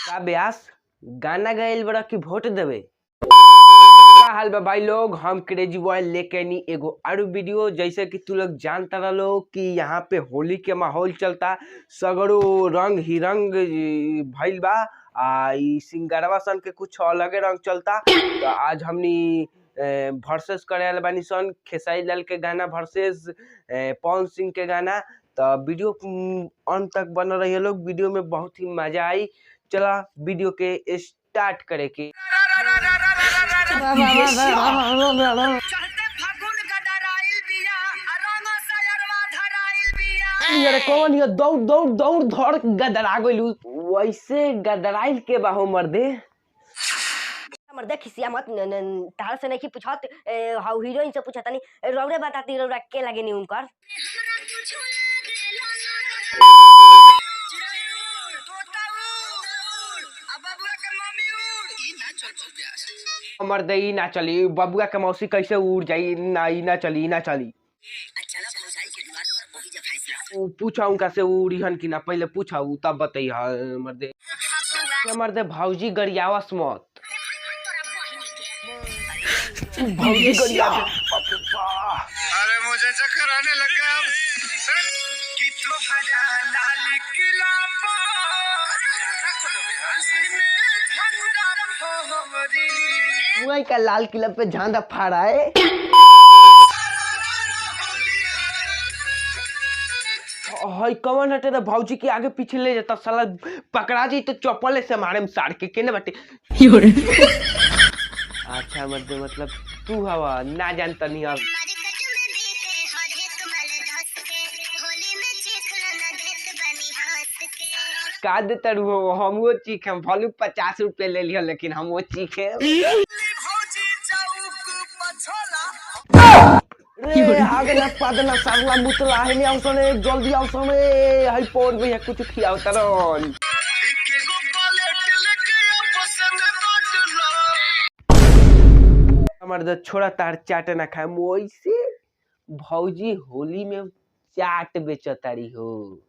का ब्यास गाना गाइल बड़ा की वोट देवे। का हाल बा भाई लोग, हम क्रेजी बॉय लेके नी एगो और वीडियो। जैसे कि तू लोग जानता रहो कि यहाँ पे होली के माहौल चलता, सगरो रंग ही रंग भइल बा। ई सिंगरवा सन के कुछ अलगे रंग चलता। तो आज हमनी वर्सेस करे वाला बानी सन खेसारी लाल के गाना वर्सेस पवन सिंह के गाना। तो वीडियो अंत तक बन रही है लोग, वीडियो में बहुत ही मजा आई। चला वीडियो के स्टार्ट करे के। कौन ये दौड़ दौड़ दौड़ धड़ गदरा गइलू, वैसे गदराइल के बाहो मर्दे। मर्दे खिसिया मत, तार से नहीं पूछत, हाउ हीरोइन से पूछत नहीं, रौरे बताती रौरा के लगे नी उनकर। मर्दे ई ना चली, बबुआ के मौसी कैसे उड़ जाई, ना ई ना चली, ना चली। पूछा उनका से उड़ीहन की ना, पहले पूछा तब बताई। मर्दे मर्दे भौजी गरियावस मत, भौजी गरिया। अरे मुझे चक्कर आने लगा कि तुम्हारा लाल किला मुआई का लाल किला पे झांडा फहरा है। हाय कौन हटे रे, भौजी के आगे पीछे ले जाता, साला पकड़ा जी तो चप्पल से मारे में साड़ के केने बाटे। अच्छा मर्दे, मतलब तू हवा ना जानता नहीं अब। का देता हो, हम वो चीखे भलू 50 रुपए ले लियो, लेकिन हम वो चीखे। आगे ना पादना सागला मुतला है, नहीं आवसने जल्दी आवसने हई पोर में कुछ खियाव तरन। मर्द छोड़ा तार चाट ना खाए, वैसे भौजी होली में चाट बेचतारी हो।